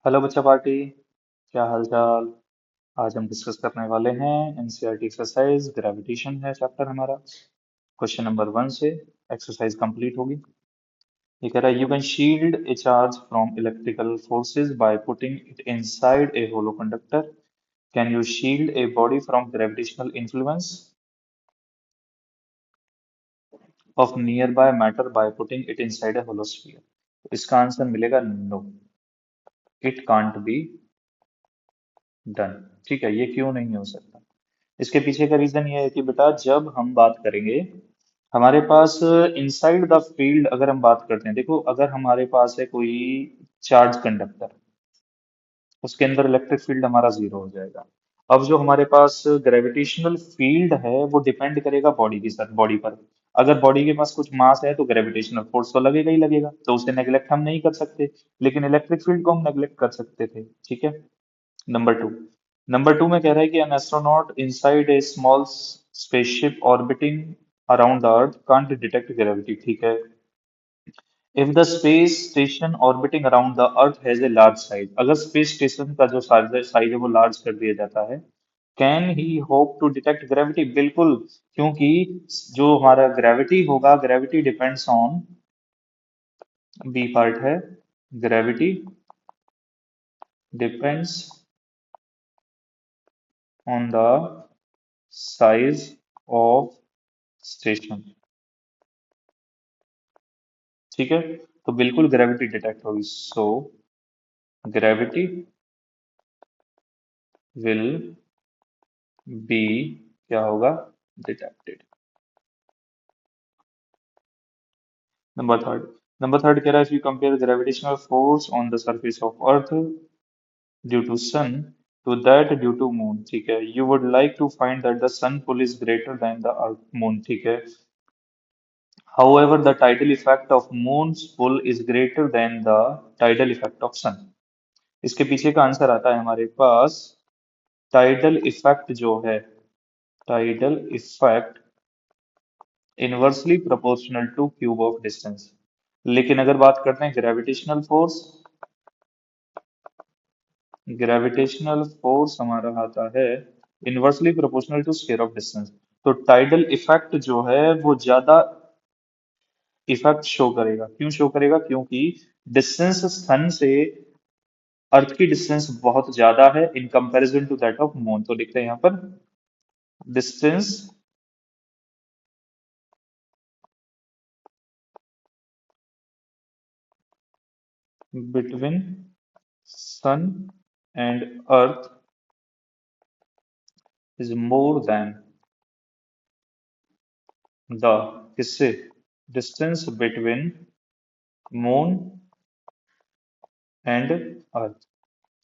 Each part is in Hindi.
हेलो बच्चा पार्टी। क्या हाल चाल। आज हम डिस्कस करने वाले हैं एनसीईआरटी एक्सरसाइज ग्रेविटेशन है चैप्टर हमारा। क्वेश्चन नंबर 1 से एक्सरसाइज कंप्लीट होगी। ये कह रहा है you can shield a charge from electrical forces by putting it inside a hollow conductor. Can you shield a body from gravitational influence of nearby matter by putting it inside a hollow sphere. तो इसका आंसर मिलेगा no, it can't be done. ठीक है, ये क्यों नहीं हो सकता। इसके पीछे का रीजन ये है कि बेटा जब हम बात करेंगे हमारे पास इनसाइड द फील्ड, अगर हम बात करते हैं, देखो अगर हमारे पास है कोई चार्ज कंडक्टर, उसके अंदर इलेक्ट्रिक फील्ड हमारा जीरो हो जाएगा। अब जो हमारे पास ग्रेविटेशनल फील्ड है वो डिपेंड करेगा बॉडी की सर बॉडी पर। अगर बॉडी के पास कुछ मास है तो ग्रेविटेशनल फोर्स तो लगेगा ही लगेगा, तो उसे नेग्लेक्ट हम नहीं कर सकते। लेकिन इलेक्ट्रिक फील्ड को हम नेग्लेक्ट कर सकते थे। ठीक है। नंबर टू में कह रहा है कि an astronaut inside a small spaceship orbiting around the earth can't detect gravity. ठीक है। If the space station orbiting around the earth has a large size, अगर स्पेस स्टेशन का जो साइज है वो लार्ज कर दिया जाता है, can he hope to detect gravity? बिल्कुल, क्योंकि जो हमारा ग्रेविटी होगा, gravity depends on, B part है, gravity depends on the size of station. ठीक है। तो बिल्कुल ग्रेविटी डिटेक्ट होगी। सो ग्रेविटी विल बी, क्या होगा, detected. Number third number third कह रहा है, if you compare gravitational force on the surface of earth due to sun to that due to moon, ठीक है, you would like to find that the sun pull is greater than the earth moon, ठीक है, however the tidal effect of moon's pull is greater than the tidal effect of sun। इसके पीछे का आंसर आता है हमारे पास, टाइडल इफेक्ट जो है, tidal effect inversely proportional two cube of distance. लेकिन अगर बात करते हैं ग्रेविटेशनल फोर्स, ग्रेविटेशनल फोर्स हमारा आता है inversely proportional to square of distance. तो टाइडल इफेक्ट जो है वो ज्यादा इफेक्ट शो करेगा। क्यों शो करेगा? क्योंकि डिस्टेंस सन से अर्थ की डिस्टेंस बहुत ज्यादा है in comparison to that of moon. तो लिखते हैं यहाँ पर distance between sun and earth is more than the, किससे, distance between moon and earth.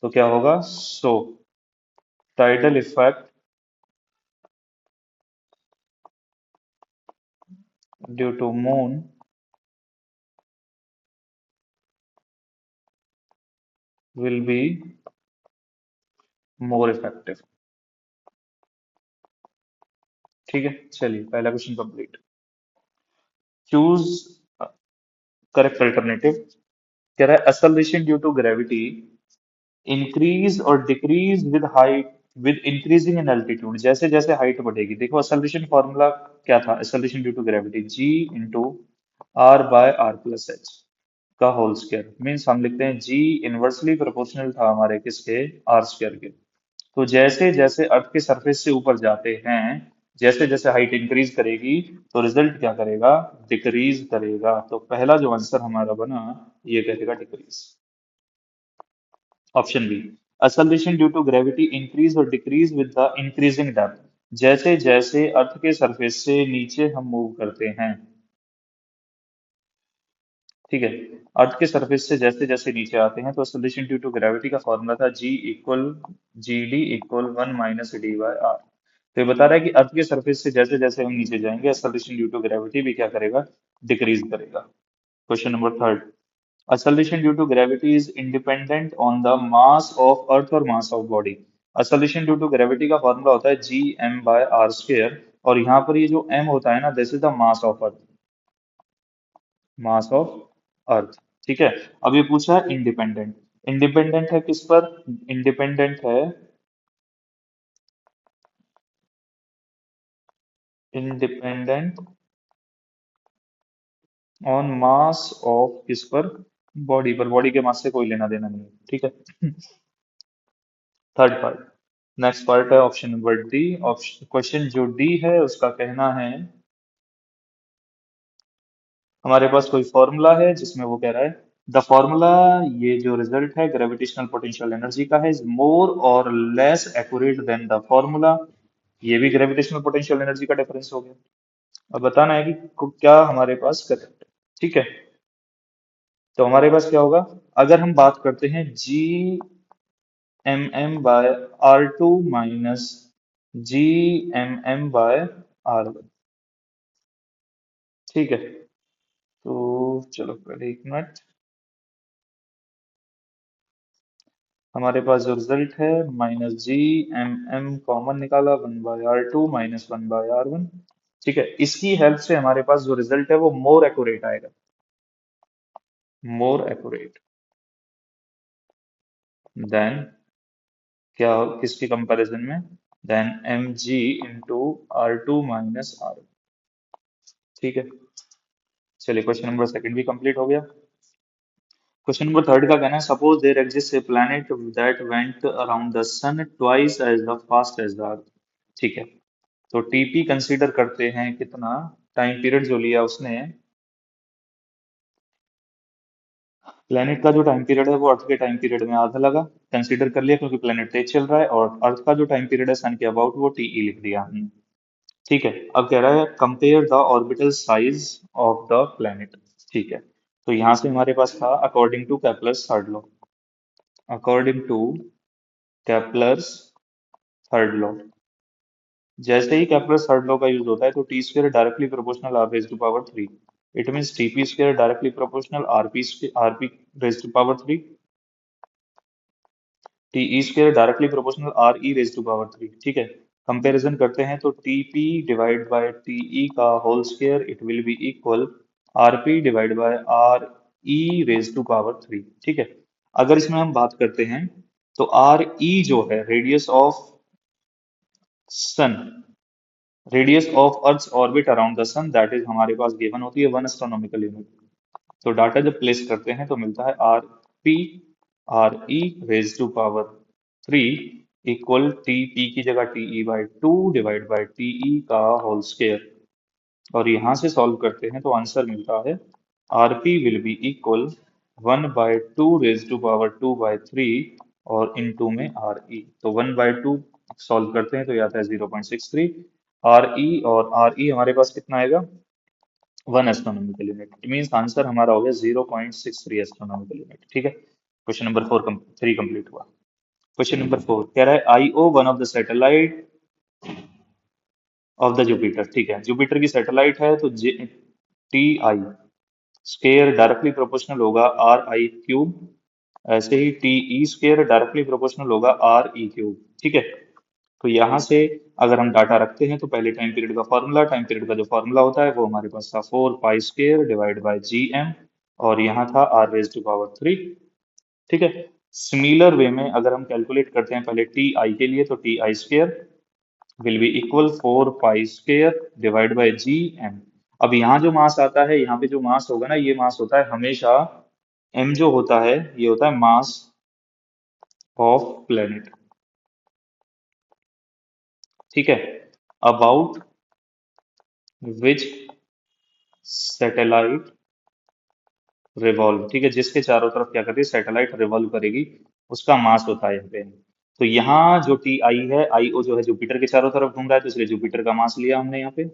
तो क्या होगा? So tidal effect due to moon will be more effective. ठीक है, चलिए पहला question complete. Choose correct alternative. कह रहा है acceleration due to gravity increase और decrease with height with increasing in altitude. जैसे जैसे हाइट बढ़ेगी, देखो acceleration फॉर्मूला क्या था, acceleration due to gravity g into R by R plus H का होल स्क्वायर। मीन्स हम लिखते हैं g इनवर्सली प्रोपोर्शनल था हमारे किसके, आर स्क्वायर के। तो जैसे जैसे अर्थ के सरफेस से ऊपर जाते हैं, जैसे जैसे हाइट इंक्रीज करेगी तो रिजल्ट क्या करेगा, डिक्रीज करेगा। तो पहला जो आंसर हमारा बना ये कहेगा decrease, option B. acceleration due to gravity increase और decrease with the increasing depth. जैसे जैसे अर्थ के सरफेस से नीचे हम मूव करते हैं, ठीक है, अर्थ के सरफेस से जैसे जैसे नीचे आते हैं, तो acceleration ड्यू टू ग्रेविटी का फॉर्मूला था G=GD=1 - d/r। तो ये बता रहा है कि अर्थ के सरफेस से जैसे जैसे हम नीचे जाएंगे, acceleration ड्यू टू ग्रेविटी भी क्या करेगा, डिक्रीज करेगा। Question number third, acceleration due to gravity is independent on the mass of earth और mass of body. acceleration due to gravity का फॉर्मूला होता है Gm/r², और यहाँ पर ये जो m होता है ना, this is the mass of earth, mass of अर्थ। ठीक है। अब ये पूछा है इंडिपेंडेंट। इंडिपेंडेंट है किस पर? इंडिपेंडेंट है, इंडिपेंडेंट ऑन मास ऑफ किस पर? बॉडी पर। बॉडी के मास से कोई लेना देना नहीं है, ठीक है। थर्ड पार्ट, नेक्स्ट पार्ट है option number D. Option question जो डी है उसका कहना है हमारे पास कोई फॉर्मूला है जिसमें वो कह रहा है द फॉर्मूला, ये जो रिजल्ट है ग्रेविटेशनल पोटेंशियल एनर्जी का है, इज मोर और less accurate then the formula. ये भी ग्रेविटेशनल पोटेंशियल एनर्जी का डिफरेंस हो गया। अब बताना है कि क्या हमारे पास करेक्ट है, ठीक है। तो हमारे पास क्या होगा, अगर हम बात करते हैं G M M by R two minus G M M by R one, ठीक है। तो चलो पहले एक मिनट, हमारे पास जो रिजल्ट है minus G M M common निकाला, one by R two minus one by R one, ठीक है। इसकी हेल्प से हमारे पास जो रिजल्ट है वो मोर एक्यूरेट आएगा, मोर एक्यूरेट देन क्या, किसके कंपैरिजन में, then M G into R two minus R, ठीक है। चलिए क्वेश्चन नंबर सेकंड भी कंप्लीट हो गया। क्वेश्चन नंबर थर्ड का कहना है suppose there exist a planet that went around the sun twice as the fast as the earth, ठीक है। तो टीपी कंसीडर करते हैं कितना, टाइम पीरियड जो लिया उसने, प्लेनेट का जो टाइम पीरियड है वो अर्थ के टाइम पीरियड में आधा लगा, कंसीडर कर लिया क्योंकि प्लेनेट तेज चल रहा है, और अर्थ का जो टाइम पीरियड है सन के अबाउट वो टीई लिख दिया हमने, ठीक है। अब कह रहा है compare the orbital size of the planet, ठीक है। तो यहां से हमारे पास था according to Kepler's third law, according to Kepler's third law, जैसे ही केपलर्स थर्ड लॉ का यूज होता है तो T square directly proportional R raise to power three, it means TP square directly proportional RP raise to power three, T E square directly proportional R E raise to power three, ठीक है। कंपैरिजन करते हैं तो T P divide by T E का whole square it will be equal R P divide by R E raise to power three, ठीक है। अगर इसमें हम बात करते हैं तो आर ई जो है radius of sun, radius of earth orbit around the sun that is हमारे पास गिवन होती है वन एस्ट्रोनॉमिकल यूनिट। तो डाटा जब प्लेस करते हैं तो मिलता है R P R E raise to power three equal T P की जगह T E by two divide by T E का होल स्क्वायर, और यहाँ से सॉल्व करते हैं तो आंसर मिलता है R P will be equal one by two raise to power two by three और इन टू में आर ई, तो वन बाय टू सॉल्व करते हैं तो ये आता है 0.63 आर ई, और आर ई हमारे पास कितना आएगा, one astronomical unit, it means answer हमारा हो गया 0.63 एस्ट्रोनॉमिकल यूनिट, ठीक है। क्वेश्चन नंबर थ्री कंप्लीट हुआ। क्वेश्चन नंबर फोर कह रहा है Io one of the satellite of the Jupiter, ठीक है। जुपिटर की सैटेलाइट है तो T I square directly proportional होगा आर आई क्यूब, ऐसे ही T E square directly proportional होगा आर ई क्यूब, ठीक है। तो यहाँ से अगर हम डाटा रखते हैं तो पहले टाइम पीरियड का फॉर्मूला, टाइम पीरियड का जो फॉर्मूला होता है वो हमारे पास था four pi square divide by G M, और यहाँ था R raise to power three, ठीक है। सिमिलर वे में अगर हम कैलकुलेट करते हैं पहले टी आई के लिए तो T I square will be equal four pi square divide by G M. अब यहाँ जो मास आता है, यहाँ पे जो मास होगा ना, ये मास होता है हमेशा, एम जो होता है ये होता है मास ऑफ प्लेनेट, ठीक है, अबाउट विच सैटेलाइट रिवॉल्व, ठीक है, जिसके चारों तरफ क्या करती है सैटेलाइट रिवॉल्व करेगी, उसका मास होता है यहाँ पे। तो यहाँ जो टी आई है, आई ओ जो है जुपिटर के चारों तरफ घूम रहा है तो इसलिए जुपिटर का मास लिया हमने यहाँ पे।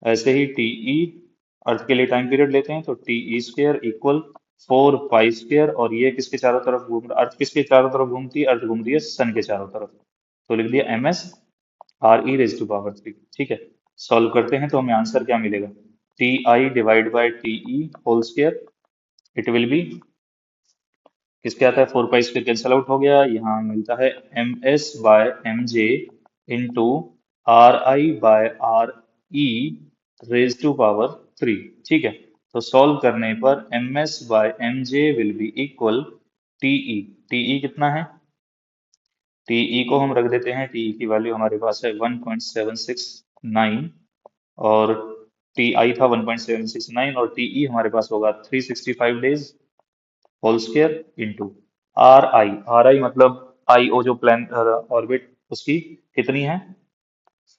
ऐसे ही टी ई अर्थ के लिए टाइम पीरियड लेते हैं तो T E square equal four pi square, और ये किसके चारों तरफ घूम रहा, अर्थ किसके चारों तरफ घूमती है, अर्थ घूम रही है सन के चारों तरफ, तो लिख दिया M S R E raise to power three, ठीक है। सॉल्व करते हैं तो हमें आंसर क्या मिलेगा, T I divide by T E whole square, it will be किसके आता है four pi square cancel out हो गया, यहाँ मिलता है M S by M J into R I by R E raise to power three, ठीक है। तो सॉल्व करने पर M S by M J will be equal TE. TE कितना है? टीई को हम रख देते हैं, टीई की वैल्यू हमारे पास है 1.769, और टी आई था 1.769, और टीई हमारे पास होगा 365 days whole square into R I मतलब आई ओ जो प्लान ऑर्बिट उसकी कितनी है?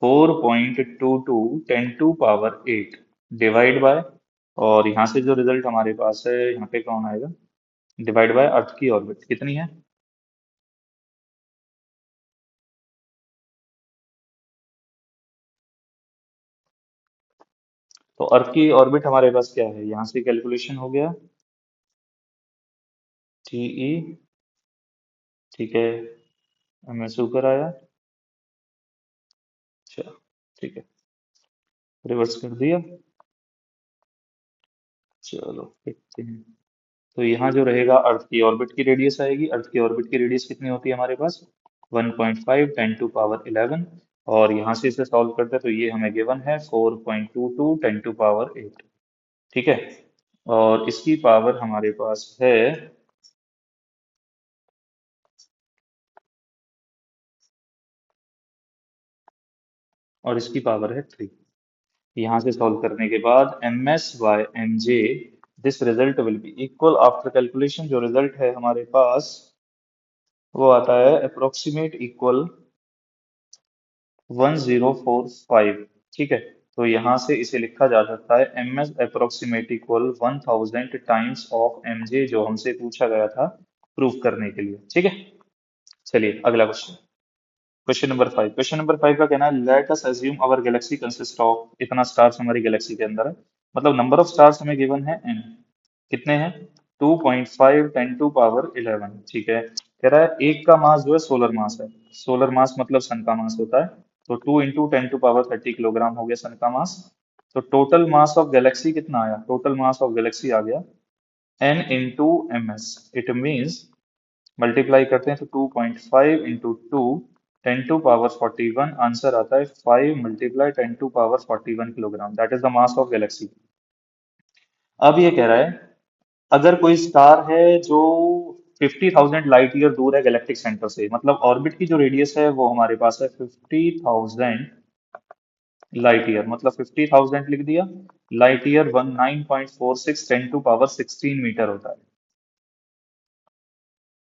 4.22 10⁸ डिवाइड बाय, और यहाँ से जो रिजल्ट हमारे पास है यहाँ पे कौन आएगा, डिवाइड बाय अर्थ की ऑर्बिट कितनी है? तो अर्थ की ऑर्बिट हमारे पास क्या है, यहाँ से कैलकुलेशन हो गया, टीई, ठीक है, एमएस ऊपर आया, अच्छा, ठीक है, रिवर्स कर दिया, चलो देखते हैं। तो यहाँ जो रहेगा अर्थ की ऑर्बिट की रेडियस आएगी, अर्थ की ऑर्बिट की रेडियस कितनी होती है हमारे पास? 1.5 10⁻11, और यहाँ से इसे सॉल्व करते हैं तो ये हमें गिवन है 4.22 10⁸ 8, ठीक है। और इसकी पावर हमारे पास है, और इसकी पावर है 3। यहाँ से सॉल्व करने के बाद MS/MJ, this result will be equal after calculation, जो रिजल्ट है हमारे पास वो आता है अप्रोक्सीमेट इक्वल 1045, ठीक है। तो यहाँ से इसे लिखा जा सकता है MS approximate equal 1000 times of MJ, जो हमसे पूछा गया था प्रूफ करने के लिए, ठीक है। चलिए अगला क्वेश्चन, क्वेश्चन नंबर 5 का कहना है, let us assume our galaxy consist of, इतना स्टार्स हमारी गैलेक्सी के अंदर है, मतलब नंबर ऑफ स्टार्स हमें गिवन है n, कितने हैं? 2.5 10⁻11, ठीक है। कह रहा है एक का मास जो है सोलर मास है, सोलर मास मतलब सन का मास होता है, तो 2 × 10⁻30 किलोग्राम हो गया सन का मास। तो टोटल मास ऑफ गैलेक्सी कितना आया? टोटल मास ऑफ गैलेक्सी आ गया n × ms, it means multiply करते हैं तो 2.5 × 2 10⁻41, आंसर आता है 5 × 10⁻41 kilogram, that is the mass of Galaxy. अब ये कह रहा है अगर कोई स्टार है जो 50,000 लाइट ईयर दूर है गैलेक्टिक सेंटर से, मतलब ऑर्बिट की जो रेडियस है वो हमारे पास है 50,000 लाइट ईयर, मतलब 50,000 लिख दिया, लाइट ईयर 19.46 10⁻16 मीटर होता है।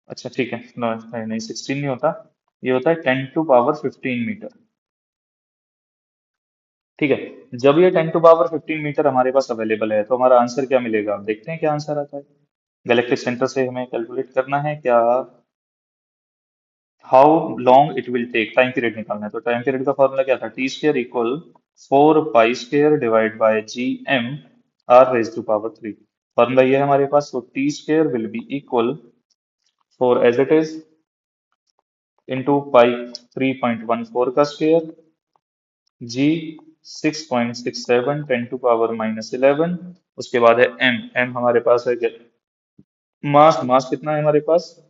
अच्छा ठीक है, नहीं 16 नहीं होता, ये होता है 10⁻15 मीटर, ठीक है। जब ये 10⁻15 मीटर हमारे पास अवेलेबल है तो हमारा आंसर क्या मिलेगा, आप देखते हैं क्या आंसर आता है। गैलेक्टिक सेंटर से हमें कैलकुलेट करना है क्या, how long it will take, time period निकालना है। तो टाइम पीरियड का फॉर्मूला क्या था, T² equal 4 pi square divide by G m r⁻³ formula ये है हमारे पास। तो T² will be equal 4 as it is into pi 3.14 का स्क्वायर, जी 6.67 10⁻−11, उसके बाद है एम, एम हमारे पास है मास, मास कितना है हमारे पास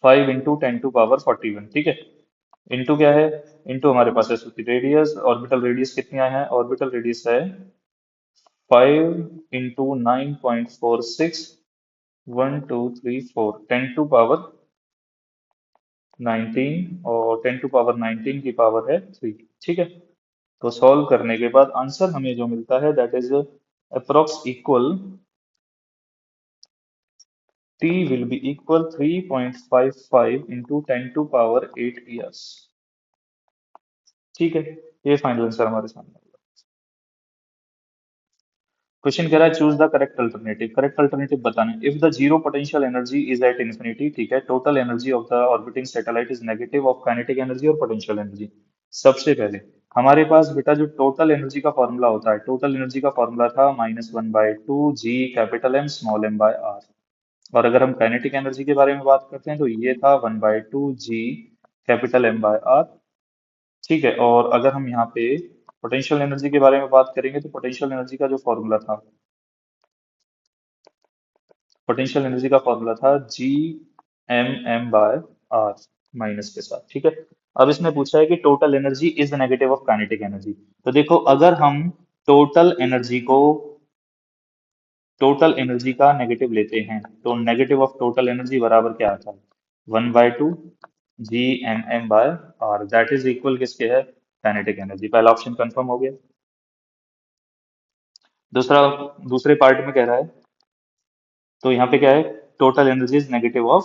5 × 10⁻41, ठीक है। इंटू क्या है, इंटू हमारे पास है उसकी रेडियस, ऑर्बिटल रेडियस कितनी आया है, ऑर्बिटल रेडियस है 5 × 9.46 1 2 3 4 10⁻19, और 10⁻19 की पावर है 3, ठीक है। तो सॉल्व करने के बाद आंसर हमें जो मिलता है that is approx equal t will be equal 3.55 into 10 to power 8 years, ठीक है। ये फाइनल आंसर हमारे सामने। क्वेश्चन कह रहा है choose the correct alternative, correct alternative बताना है। If the zero potential energy is at infinity, ठीक है, total energy of the orbiting satellite is negative of kinetic energy और पोटेंशियल एनर्जी। सबसे पहले हमारे पास बेटा जो टोटल एनर्जी का फॉर्मूला होता है, टोटल एनर्जी का फॉर्मूला था -1/2 G⁻M⁻r, और अगर हम काइनेटिक एनर्जी के बारे में बात करते हैं तो ये था 1/2 G⁻M⁻r, ठीक है। और अगर हम यहाँ पे पोटेंशियल एनर्जी के बारे में बात करेंगे तो पोटेंशियल एनर्जी का जो फॉर्मूला था, पोटेंशियल एनर्जी का फॉर्मूला था G m m/r माइनस के साथ, ठीक है। अब इसने पूछा है कि total energy is negative of kinetic energy. तो देखो अगर हम टोटल एनर्जी को टोटल एनर्जी का नेगेटिव लेते हैं तो नेगेटिव ऑफ टोटल एनर्जी बराबर क्या आता है? 1/2 Gmm/r, दैट इज इक्वल किसके है? Kinetic energy. पहला ऑप्शन कंफर्म हो गया। दूसरा, दूसरे पार्ट में कह रहा है, तो यहाँ पे क्या है? Total energy is negative of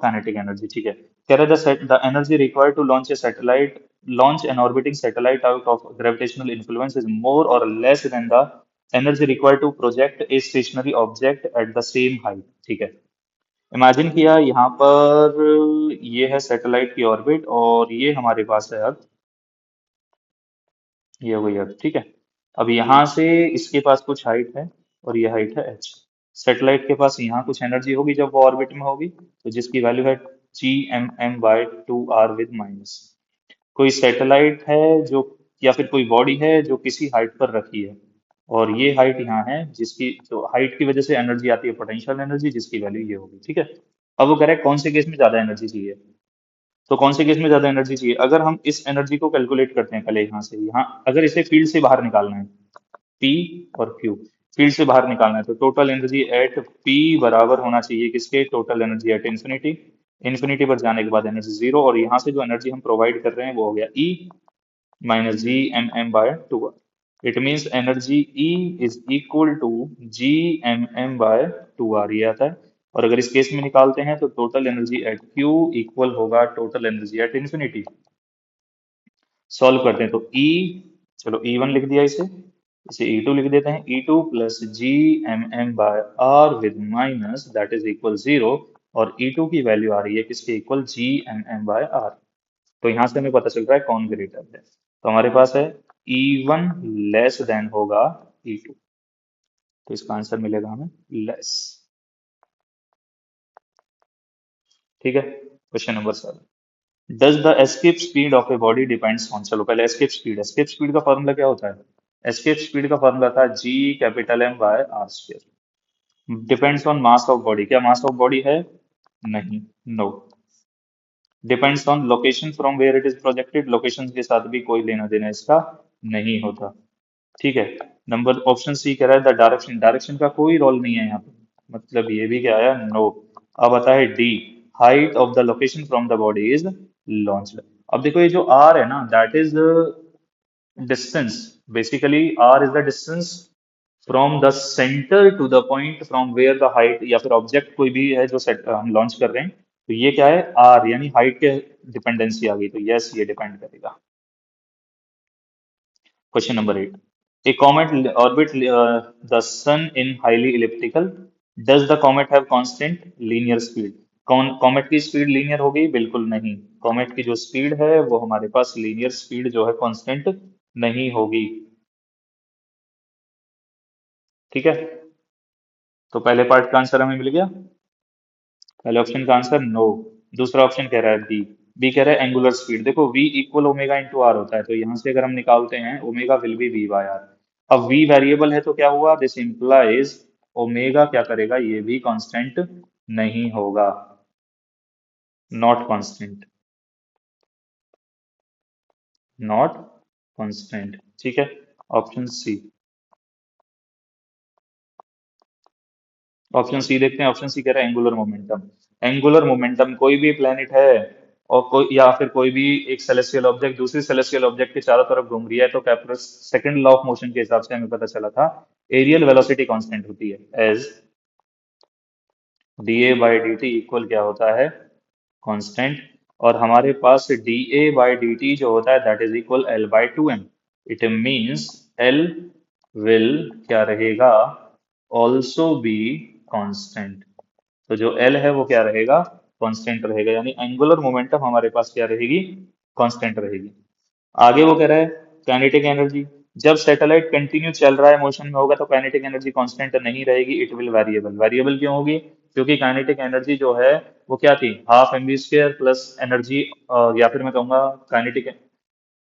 kinetic energy, ठीक है। कह रहा है the energy required to launch an orbiting satellite out of gravitational influence is more और less than the energy required to project a stationary object at the same height, ठीक है। इमेजिन किया यहाँ पर, ये है सैटेलाइट की ऑर्बिट और ये हमारे पास है अर्थ, ये हो गई अर्थ, ठीक है। अब यहाँ से इसके पास कुछ हाइट है और ये हाइट है h। सैटेलाइट के पास यहाँ कुछ एनर्जी होगी जब वो ऑर्बिट में होगी, तो जिसकी वैल्यू है Gmm/2r विद माइनस। कोई सैटेलाइट है जो, या फिर कोई बॉडी है जो किसी हाइट पर रखी है, और ये हाइट यहाँ है, जिसकी जो हाइट की वजह से एनर्जी आती है पोटेंशियल एनर्जी, जिसकी वैल्यू ये होगी, ठीक है। अब वो कह रहा है कौन से केस में ज्यादा एनर्जी चाहिए। तो कौन से केस में ज्यादा एनर्जी चाहिए, अगर हम इस एनर्जी को कैलकुलेट करते हैं पहले यहाँ से, यहाँ अगर इसे फील्ड से बाहर निकालना है, P और Q, फील्ड से बाहर निकालना है, तो टोटल एनर्जी एट P बराबर होना चाहिए किसके? Total energy at infinity. Infinity पर जाने के बाद एनर्जी जीरो, और यहाँ से जो एनर्जी हम प्रोवाइड कर रहे हैं वो हो गया E minus Gmm/2r। It means energy E is equal to Gmm/2r, ये आता है। और अगर इस केस में निकालते हैं तो total energy at Q equal होगा total energy at infinity. Solve करते हैं तो E, चलो E1 लिख दिया, इसे E2 लिख देते हैं। E2 plus Gmm/r with minus that is equal 0, और E2 की वैल्यू आ रही है किसके इक्वल? Gmm/r। तो यहाँ से हमें पता चल रहा है कौन ग्रेटर है। तो हमारे पास है E1 लेस देन होगा E2, तो इसका आंसर मिलेगा हमें लेस, ठीक है। Question number 7, does the escape speed of a body depends on, चलो पहले एस्केप स्पीड का फॉर्मूला क्या होता है? एस्केप स्पीड का फॉर्मूला था G M/r²। Depends on mass of body, क्या मास ऑफ बॉडी है? नहीं, no. Depends on location from where it is projected, location के साथ भी कोई लेना देना इसका नहीं होता, ठीक है। नंबर ऑप्शन सी कह रहा है द डायरेक्शन, डायरेक्शन का कोई रोल नहीं है यहाँ पे, मतलब ये भी क्या आया? नो। अब आता है D, height of the location from the body is launched. अब देखो ये जो आर है ना, that is distance, basically R is the distance from the centre to the point from where the height, या फिर ऑब्जेक्ट कोई भी है जो सेट हम लॉन्च कर रहे हैं, तो ये क्या है? आर, यानी हाइट के डिपेंडेंसी आ गई, तो यस ये डिपेंड करेगा। Question number 8. A comet orbit the sun in highly elliptical. Does the comet have constant linear speed? कौन कॉमेट की स्पीड लीनियर होगी? बिल्कुल नहीं। कॉमेट की जो स्पीड है वो हमारे पास लीनियर स्पीड जो है कांस्टेंट नहीं होगी, ठीक है। तो पहले पार्ट का आंसर हमें मिल गया, पहले ऑप्शन का आंसर नो। दूसरा ऑप्शन कह रहा है बी, बी कह रहा है एंगुलर स्पीड। देखो v equal omega into R होता है, तो यहाँ से अगर हम निकालते हैं ओमेगा विल बी v/r। अब v वेरिएबल है तो क्या हुआ? दिस इंप्लाइज ओमेगा क्या करेगा? ये भी कांस्टेंट नहीं होगा, नॉट कांस्टेंट, नॉट कांस्टेंट, ठीक है। ऑप्शन सी, ऑप्शन सी देखते हैं। ऑप्शन सी कह रहा है एंगुलर मोमेंटम। एंगुलर मोमेंटम, कोई भी प्लेनेट है और कोई, या फिर कोई भी एक सेलेस्टियल ऑब्जेक्ट दूसरी सेलेस्टियल ऑब्जेक्ट के चारों तरफ घूम रही है, तो Kepler second law of motion के हिसाब से हमें पता चला था एरियल वेलोसिटी कांस्टेंट होती है एज dA/dt इक्वल क्या होता है? कांस्टेंट। और हमारे पास dA/dt जो होता है that is equal L/2m। It means L will क्या रहेगा? Also be constant. तो जो L है वो क्या रहेगा? कांस्टेंट रहेगा, यानी एंगुलर मोमेंटम हमारे पास क्या रहेगी? कांस्टेंट रहेगी। आगे वो कह रहा है काइनेटिक एनर्जी, जब सैटेलाइट कंटिन्यू चल रहा है, मोशन में होगा, तो काइनेटिक एनर्जी कांस्टेंट नहीं रहेगी, इट विल वेरिएबल। वेरिएबल क्यों होगी? क्योंकि काइनेटिक एनर्जी जो है वो क्या थी? हाफ mv² प्लस एनर्जी, या फिर मैं कहूंगा काइनेटिक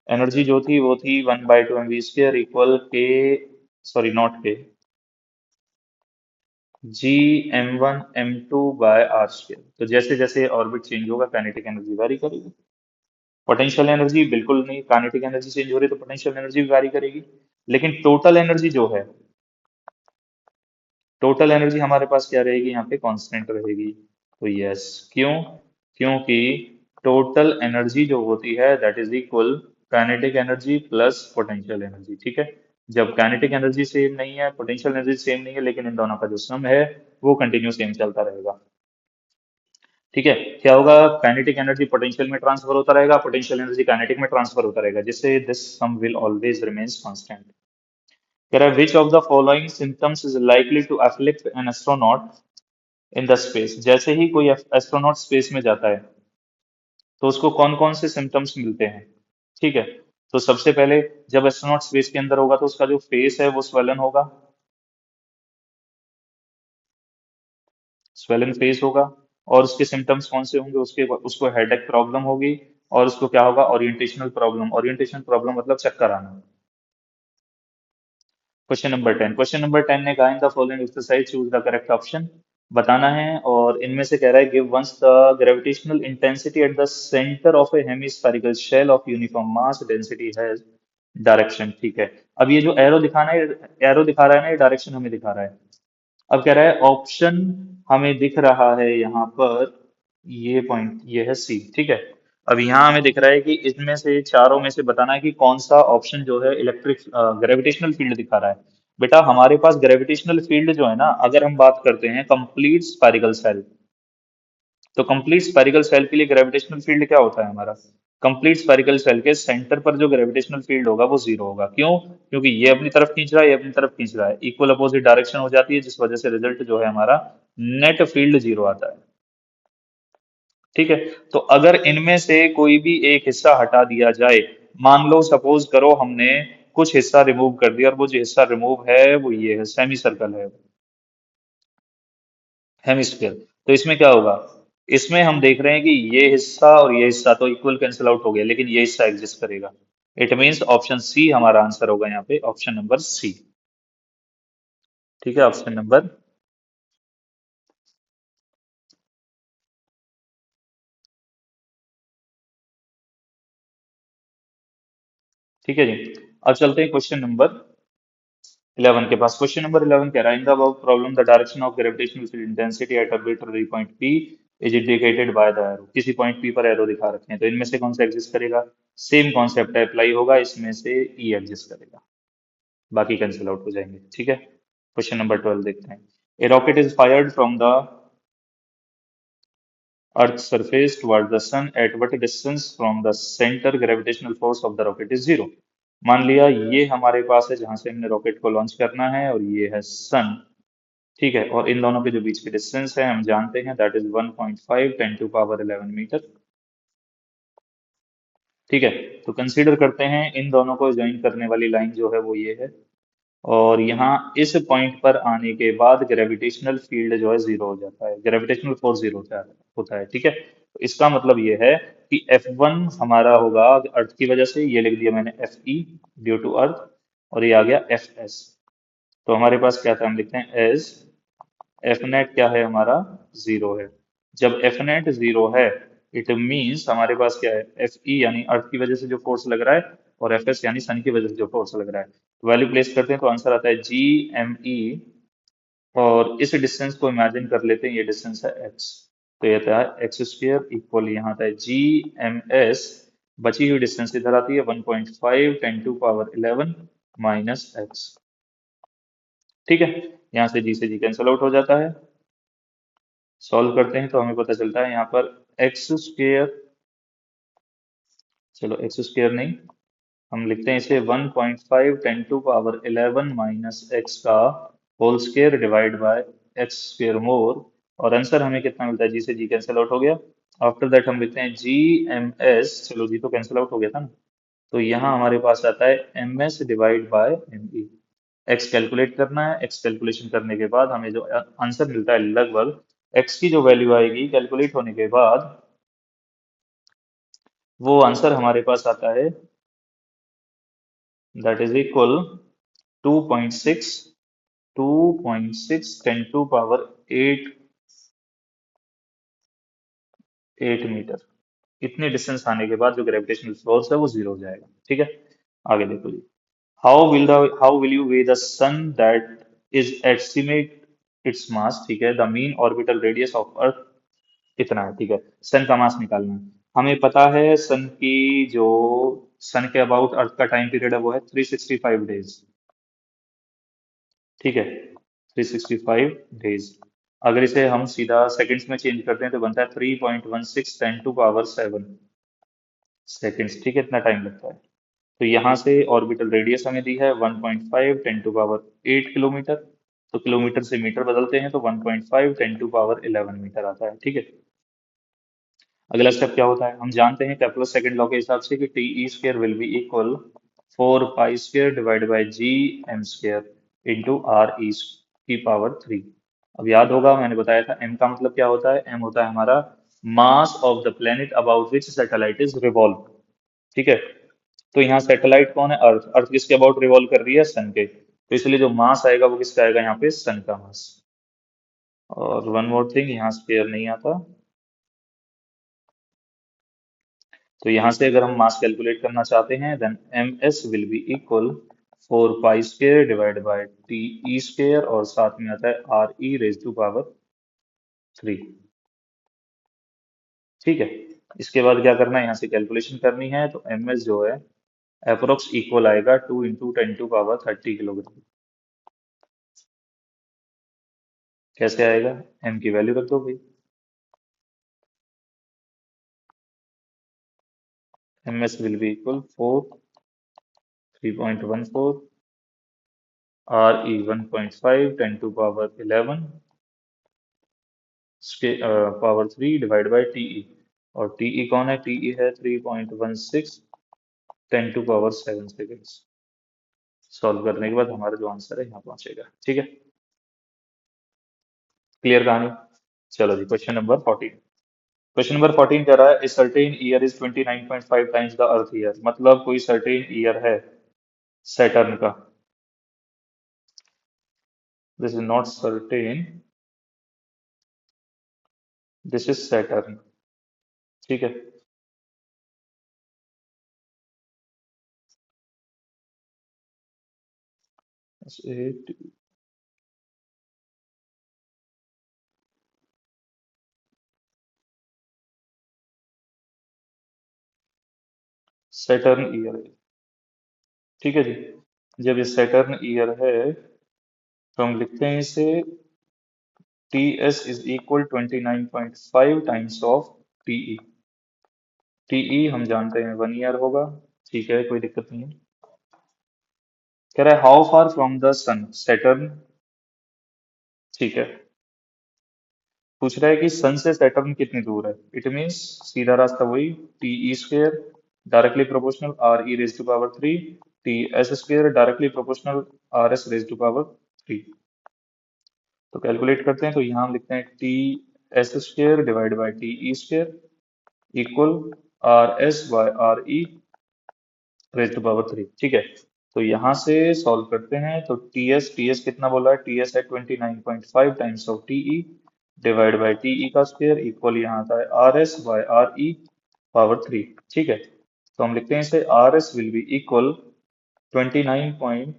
एनर्जी जो थी वो थी 1/2 mv² इक्वल के, सॉरी नॉट के, Gm1m2/r²। तो जैसे जैसे ऑर्बिट चेंज होगा काइनेटिक एनर्जी वेरी करेगी। पोटेंशियल एनर्जी बिल्कुल नहीं, काइनेटिक एनर्जी चेंज हो रही है तो पोटेंशियल एनर्जी भी वैरी करेगी। लेकिन टोटल एनर्जी जो है, टोटल एनर्जी हमारे पास क्या रहेगी, यहाँ पे कांस्टेंट रहेगी। तो यस, क्यों? क्योंकि टोटल एनर्जी जो होती है that is equal kinetic energy plus potential energy. ठीक है, जब काइनेटिक एनर्जी सेम नहीं है, पोटेंशियल एनर्जी सेम नहीं है, लेकिन इन दोनों का जो सम है वो कंटिन्यू सेम चलता रहेगा। ठीक है, क्या होगा, काइनेटिक एनर्जी पोटेंशियल में ट्रांसफर होता रहेगा, पोटेंशियल एनर्जी काइनेटिक में ट्रांसफर होता रहेगा, जिससे this sum will always remains constant. कह रहा है which of the following symptoms is likely to afflict an astronaut in the space. जैसे ही कोई एस्ट्रोनॉट स्पेस में जाता है तो उसको कौन कौन से सिम्टम्स मिलते हैं। ठीक है, तो सबसे पहले जब एस्ट्रोनॉट स्पेस के अंदर होगा तो उसका जो फेस है वो स्वेलन होगा, स्वेलन फेस होगा। और उसके सिम्टम्स कौन से होंगे, उसके उसको हेडेक प्रॉब्लम होगी, और उसको क्या होगा, ओरिएंटेशनल प्रॉब्लम। ओरिएंटेशन प्रॉब्लम मतलब चक्कर आना। क्वेश्चन नंबर 10 ने कहा in the following exercise choose the correct option. बताना है, और इनमें से कह रहा है give once the gravitational intensity at the centre of a hemispherical shell of uniform mass density has direction. ठीक है, अब ये जो एरो दिखाना है, एरो दिखा रहा है ना, ये डायरेक्शन हमें दिखा रहा है। अब कह रहा है ऑप्शन हमें दिख रहा है यहाँ पर, ये पॉइंट ये है सी। ठीक है, अब यहाँ हमें दिख रहा है कि इसमें से चारों में से बताना है कि कौन सा ऑप्शन जो है इलेक्ट्रिक ग्रेविटेशनल फील्ड दिखा रहा है। बेटा हमारे पास ग्रेविटेशनल फील्ड जो है ना, अगर हम बात करते हैं कंप्लीट स्फेरिकल सेल, तो कंप्लीट स्फेरिकल सेल के लिए ग्रेविटेशनल फील्ड क्या होता है हमारा, कंप्लीट स्फेरिकल सेल के सेंटर पर जो ग्रेविटेशनल फील्ड होगा वो जीरो होगा। क्यों? क्योंकि ये अपनी तरफ खींच रहा है, ये अपनी तरफ खींच रहा है, इक्वल अपोजिट डायरेक्शन हो जाती है, जिस वजह से रिजल्ट जो है हमारा नेट फील्ड जीरो आता है। ठीक है, तो अगर इनमें से कोई भी एक हिस्सा हटा दिया जाए, मान लो सपोज करो हमने कुछ हिस्सा रिमूव कर दिया, और वो जो हिस्सा रिमूव है वो ये है, सेमी सर्कल है, हेमिस्फीयर। तो इसमें क्या होगा, इसमें हम देख रहे हैं कि ये हिस्सा और ये हिस्सा तो इक्वल कैंसिल आउट हो गया, लेकिन ये हिस्सा एग्जिस्ट करेगा। इट मीन्स ऑप्शन सी हमारा आंसर होगा यहाँ पे, ऑप्शन नंबर सी। ठीक है, ऑप्शन नंबर, ठीक है जी। अब चलते हैं क्वेश्चन नंबर 11 के पास। क्वेश्चन नंबर 11 कह रहा है in the above problem the direction of gravitational field intensity at arbitrary point P is indicated by the arrow. किसी पॉइंट पी पर एरो दिखा रखे हैं, तो इनमें से कौन सा एग्जिस्ट करेगा, सेम कॉन्सेप्ट अप्लाई होगा, इसमें से ई एग्जिस्ट करेगा, बाकी कैंसिल आउट हो जाएंगे। ठीक है, क्वेश्चन नंबर 12 देखते हैं। A rocket is fired from the earth surface toward the sun at what distance from the centre gravitational force of the rocket is zero. मान लिया ये हमारे पास है जहां से हमने रॉकेट को लॉन्च करना है, और ये है सन। ठीक है, और इन दोनों के जो बीच की डिस्टेंस है हम जानते हैं, दैट इज 1.5 10⁻11 मीटर। ठीक है, तो कंसीडर करते हैं इन दोनों को ज्वाइन करने वाली लाइन जो है वो ये है, और यहाँ इस पॉइंट पर आने के बाद ग्रेविटेशनल फील्ड जो है जीरो हो जाता है, ग्रेविटेशनल फोर्स जीरो होता है। ठीक है, तो इसका मतलब ये है कि F1 हमारा होगा अर्थ की वजह से, ये लिख दिया मैंने Fe ड्यू टू अर्थ, और ये आ गया Fs। तो हमारे पास क्या था, हम लिखते हैं एज एफ नेट क्या है हमारा, जीरो है। जब एफ नेट जीरो है, इट मीन्स हमारे पास क्या है, एफ ई यानी अर्थ की वजह से जो फोर्स लग रहा है, और एफ एस यानी सन की वजह से जो फोर्स लग रहा है। वैल्यू प्लेस करते हैं तो आंसर आता है जी एम ई, और इस डिस्टेंस को इमेजिन कर लेते हैं, ये डिस्टेंस है एक्स। तो ये आता है एक्स स्क्र इक्वल, यहाँ आता है जी एम एस, बची हुई डिस्टेंस इधर आती है 1.5 10⁻11 माइनस एक्स। ठीक है, यहाँ से जी कैंसिल आउट हो जाता है। सॉल्व करते हैं तो हमें पता चलता है यहाँ पर एक्स स्क्वेयर, चलो एक्स स्क्वेयर नहीं, हम लिखते हैं इसे 1.5 10⁻11 माइनस एक्स का whole square divide by X square more, और आंसर हमें कितना मिलता है, जी से जी कैंसिल आउट हो गया। आफ्टर दैट हम लिखते हैं जी एम एस, चलो जी तो कैंसिल आउट हो गया था ना, तो यहाँ हमारे पास आता है M S divide by M E. X calculate करना है, एक्स कैलकुलेशन करने के बाद हमें जो आंसर मिलता है, लगभग एक्स की जो वैल्यू आएगी कैलकुलेट होने के बाद, वो आंसर हमारे पास आता है, दैट इज इक्वल 2.6, 2.6 10⁻8 मीटर। इतने डिस्टेंस आने के बाद जो ग्रेविटेशनल फोर्स है वो जीरो हो जाएगा। ठीक है, आगे देखो जी। how will you weigh the sun that is estimate its mass, ठीक है, the mean orbital radius of earth इतना है, ठीक है। सन का मास निकालना है। हमें पता है सन की जो सन के अबाउट अर्थ का टाइम पीरियड है वो है 365 डेज, ठीक है, 365 डेज। अगर इसे हम सीधा सेकंड्स में चेंज करते हैं तो बनता है 3.16 10⁻⁷ ठीक है, इतना टाइम लगता है। तो यहाँ से ऑर्बिटल रेडियस हमें दी है 1.5 10⁻8 किलोमीटर। तो किलोमीटर से मीटर बदलते हैं तो 1.5 10⁻11 मीटर आता है, ठीक है। अगला स्टेप क्या होता है, हम जानते हैं केपलर सेकंड लॉ के हिसाब से कि T E square will be equal 4 pi square divide by G M square into R E की पावर 3। अब याद होगा मैंने बताया था एम का मतलब क्या होता है, एम होता है हमारा mass of the planet about which satellite is revolve, ठीक है। तो यहाँ सैटेलाइट कौन है, अर्थ। अर्थ किसके अबाउट रिवॉल्व कर रही है, सन के। तो इसलिए जो मास आएगा वो किसका आएगा, यहाँ पे सन का मास। और वन मोर थिंग, यहाँ स्क्वायर नहीं आता। तो यहाँ से अगर हम मास कैलकुलेट करना चाहते हैं then M S will be equal 4 pi square divide by T E square और साथ में आता है R E raise to power 3, ठीक है। इसके बाद क्या करना है, यहाँ से कैलकुलेशन करनी है। तो एम एस जो है अप्रोक्स इक्वल आएगा 2 × 10⁻30 किलोग्राम। कैसे आएगा, एम की वैल्यू रख दो भाई। M S will be equal 3.14 R E 1.5 10⁻11 power 3 divide by TE. और टीई कौन है, टीई है 3.16 10⁻7 सेकेंड्स। सॉल्व करने के बाद हमारा जो आंसर है यहाँ पहुंचेगा, ठीक है। क्लियर कहानी। चलो जी, क्वेश्चन नंबर 14। क्वेश्चन नंबर 14 कह रहा है a certain year is 29.5 times the earth year. मतलब कोई सर्टेन ईयर है सैटर्न का, this is not certain, this is Saturn, ठीक है। सैटर्न ईयर है, ठीक है जी। जब ये सैटर्न ईयर है तो हम लिखते हैं इसे T S is equal 29.5 times of TE. TE हम जानते हैं 1 ईयर होगा, ठीक है, कोई दिक्कत नहीं है। कह रहा है how far from the sun Saturn, ठीक है। पूछ रहा है कि सन से सैटर्न कितनी दूर है। इट मीन्स सीधा रास्ता वही, T E square directly proportional R E raise to power 3, T S square directly proportional R S raise to power 3। तो कैलकुलेट करते हैं। तो यहाँ हम लिखते हैं T S square divide by T E square equal R S by R E raise to power 3, ठीक है। तो यहाँ से सॉल्व करते हैं। तो टी एस कितना बोला है, टी एस है 29.5 times of TE divide by TE का स्क्वायर इक्वल यहाँ आता है R S by R E power 3, ठीक है। तो हम लिखते हैं इसे R S will be equal 29.5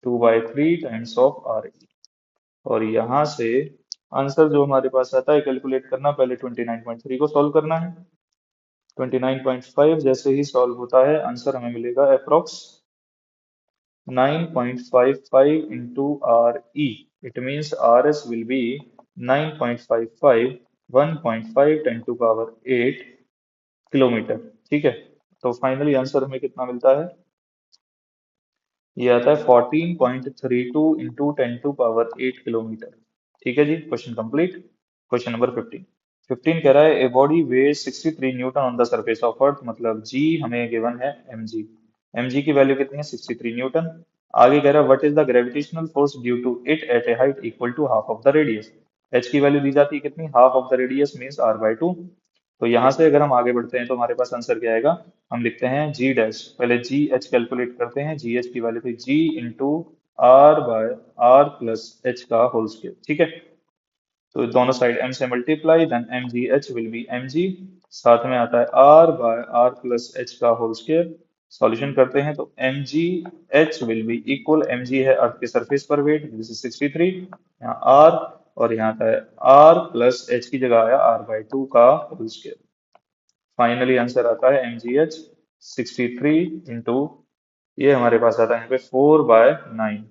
2/3 times of R E. और यहाँ से आंसर जो हमारे पास आता है कैलकुलेट करना, पहले 29.3 को सॉल्व करना है। 29.5 जैसे ही सॉल्व होता है आंसर हमें मिलेगा approx 9.55 into RE. It means RS will be 9.55 1.5 10 to power 8 kilometre, ठीक है। तो फाइनली आंसर हमें कितना मिलता है, ये आता है 14.32 इंटू 10⁻8 किलोमीटर, ठीक है जी। Question complete. Question number 15। 15 कह रहा है a body weighs 63 newton on the surface of earth. मतलब जी हमें गिवन है mg। mg की वैल्यू कितनी है, 63 न्यूटन। आगे कह रहा है what is the gravitational force due to it at a height equal to half of the radius. h की वैल्यू दी जाती है कितनी, half of the radius means r/2। तो यहाँ से अगर हम आगे बढ़ते हैं तो हमारे पास आंसर क्या आएगा, हम लिखते हैं जी डैश, पहले जी एच कैलकुलेट करते हैं। जी एच की वैल्यू थी G into R by R plus H का होल स्क्वायर, ठीक है। तो दोनों साइड m से multiply then M G H will be M G. साथ में आता है R by R plus H का होल स्क्वायर। सॉल्यूशन करते हैं तो M G H will be equal, M G है अर्थ के सरफेस पर वेट, दिस इज 63, यहाँ आर, और यहाँ आता है आर प्लस एच की जगह आया आर बाई टू का होल स्क्वायर। फाइनली आंसर आता है एम जी एच 63 इंटू, ये हमारे पास आता है यहाँ पे 4/9।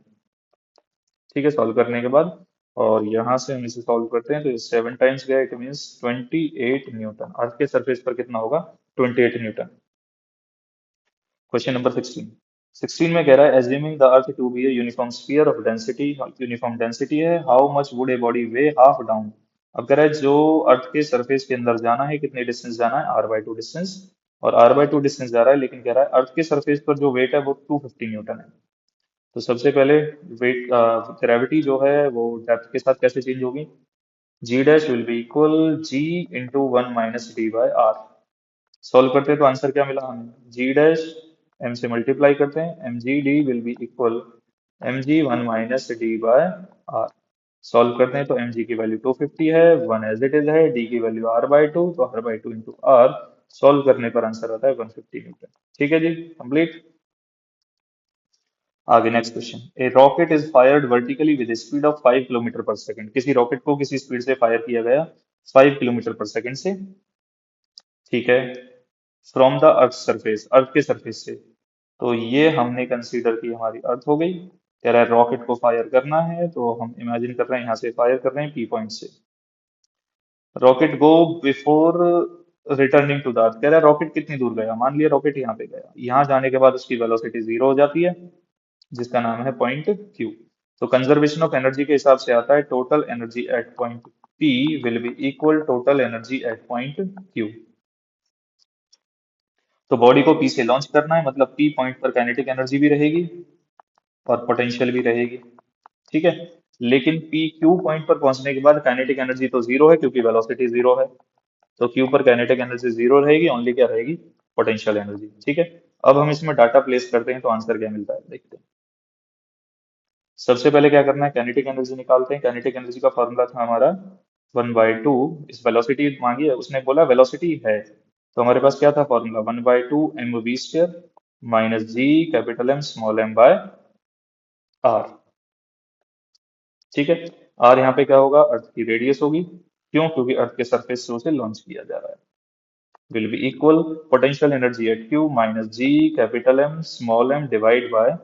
ठीक है, सॉल्व करने के बाद, और यहाँ से हम इसे सॉल्व करते हैं तो ये 7 टाइम्स गया, इट मीन्स 28 न्यूटन। अर्थ के सरफेस पर कितना होगा? 28 न्यूटन। क्वेश्चन नंबर 16 में कह रहा है assuming the earth to be a uniform sphere of density, uniform density है, how much would a body weigh half down. अब कह रहा है जो अर्थ के सरफेस के अंदर जाना है, कितने डिस्टेंस जाना है? r/2 डिस्टेंस, और r/2 डिस्टेंस जा रहा है, लेकिन कह रहा है अर्थ के सरफेस पर जो वेट है वो 250 न्यूटन है। तो सबसे पहले वेट, ग्रेविटी जो है वो डेप्थ के साथ कैसे चेंज होगी? G dash will be equal G into 1 - d/r। सॉल्व करते हैं तो आंसर क्या मिला हमें? जी डैश एम से मल्टीप्लाई करते हैं, M G D will be equal M G 1 - d/r। सॉल्व करते हैं तो एम जी की वैल्यू 250 है, वन एज इट इज है, डी की वैल्यू r/2, तो r/2 इंटू आर। सॉल्व करने पर आंसर आता है 150 न्यूटन। ठीक है जी, कंप्लीट। आगे next question, A rocket is fired vertically with speed of 5 kilometre पर सेकंड। किसी रॉकेट को किसी स्पीड से फायर किया गया 5 किलोमीटर पर सेकंड से, ठीक है, फ्रॉम द अर्थ सरफेस, अर्थ के सरफेस से। तो ये हमने कंसीडर की हमारी अर्थ हो गई। कह रहा है रॉकेट को फायर करना है, तो हम इमेजिन कर रहे हैं यहाँ से फायर कर रहे हैं पी पॉइंट से। Rocket go before returning to the earth. कह रहा है रॉकेट कितनी दूर गया? मान लिया रॉकेट यहाँ पे गया, यहाँ जाने के बाद उसकी वेलोसिटी जीरो हो जाती है, जिसका नाम है पॉइंट क्यू। तो कंजर्वेशन ऑफ एनर्जी के हिसाब से आता है total energy eight point P will be equal total energy eight point Q. तो बॉडी को पी से लॉन्च करना है, मतलब पी पॉइंट पर काइनेटिक एनर्जी भी रहेगी और पोटेंशियल भी रहेगी। ठीक है, लेकिन पी क्यू पॉइंट पर पहुंचने के बाद काइनेटिक एनर्जी तो जीरो है क्योंकि वेलोसिटी जीरो है। तो क्यू पर काइनेटिक एनर्जी जीरो रहेगी, ओनली क्या रहेगी? Potential energy. ठीक है, अब हम इसमें डाटा प्लेस करते हैं तो आंसर क्या मिलता है देखते हैं। सबसे पहले क्या करना है? काइनेटिक एनर्जी निकालते हैं। काइनेटिक एनर्जी का फॉर्मूला था हमारा 1/2, इस वेलोसिटी मांगी है, उसने बोला वेलोसिटी है, तो हमारे पास क्या था formula? 1/2 mv² minus G capital M small M by R. ठीक है, आर यहाँ पे क्या होगा? अर्थ की रेडियस होगी। क्यों? क्योंकि अर्थ के सरफेस से उसे लॉन्च किया जा रहा है। Will be equal potential energy at Q minus G capital M small M divide by,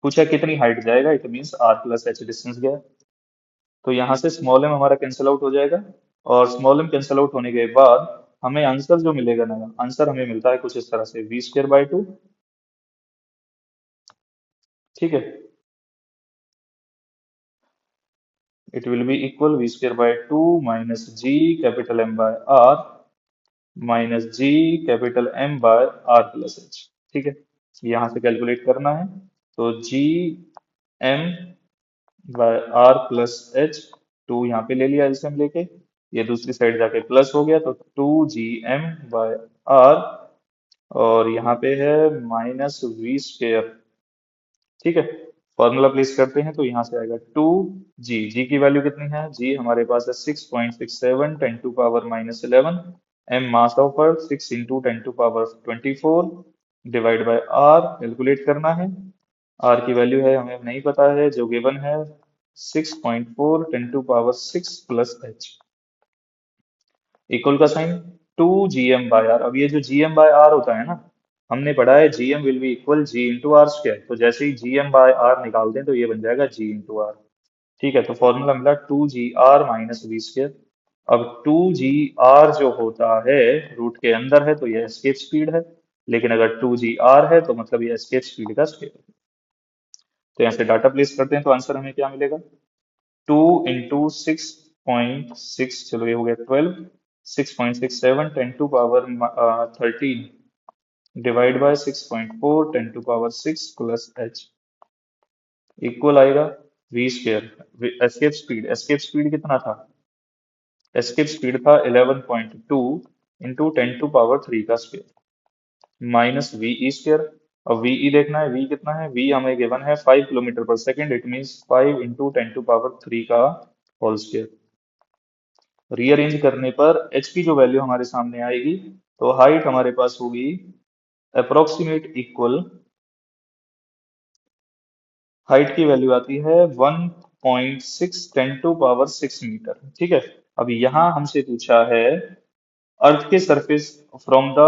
पूछा कितनी हाइट जाएगा, it means R plus H distance गया। तो यहाँ से स्मॉल एम हमारा कैंसिल आउट हो जाएगा, और स्मॉल एम कैंसिल आउट होने के बाद हमें आंसर जो मिलेगा ना, आंसर हमें मिलता है कुछ इस तरह से v²/2। ठीक है, it will be equal v²/2 minus G capital M by R minus G capital M by R plus H. ठीक है, यहाँ से कैलकुलेट करना है, तो G M by R plus H, टू यहाँ पे ले लिया एलसीएम लेके, ये दूसरी साइड जाके प्लस हो गया, तो 2gm/r, और यहाँ पे है -v²। ठीक है, फॉर्मूला प्लेस करते हैं तो यहाँ से आएगा 2g, की वैल्यू कितनी है? g हमारे पास है 6.67 10⁻11, m mass of earth 6 into 10⁻24 divide by r, calculate करना है। r की वैल्यू है हमें नहीं पता है, जो गिवन है 6.4 10⁻6 प्लस h, इक्वल का साइन 2gm/r। अब ये जो gm/r होता है ना, हमने पढ़ा है gm will be equal g into R square, तो जैसे ही gm/r निकाल दें तो ये बन जाएगा g इंटू आर। ठीक है, तो फॉर्मूला मिला 2gr माइनस v²। अब 2gr जो होता है रूट के अंदर है तो ये एस्केप स्पीड है, लेकिन अगर 2gr है तो मतलब ये एस्केप स्पीड का स्क्वायर है। तो यहाँ से डाटा प्लेस करते हैं तो आंसर हमें क्या मिलेगा? 2 इंटू 6.6, चलो ये हो गया 12, 6.67 10⁻13 divide by 6.4 10⁻6 plus H, equal आएगा v²। एस्केप स्पीड कितना था? एस्केप स्पीड था 11.2 इंटू 10⁻3 का स्क्वायर माइनस v²। अब वी देखना है, v कितना है? v हमें गिवन है 5 किलोमीटर पर सेकेंड, इट मीन्स 5 इंटू 10⁻3 का होल स्क्वायर। रीअरेंज करने पर एच की जो वैल्यू हमारे सामने आएगी, तो हाइट हमारे पास होगी अप्रोक्सीमेट इक्वल, हाइट की वैल्यू आती है 1.6 × 10⁻⁶ मीटर। ठीक है। अब यहाँ हमसे पूछा है अर्थ के सरफेस फ्रॉम द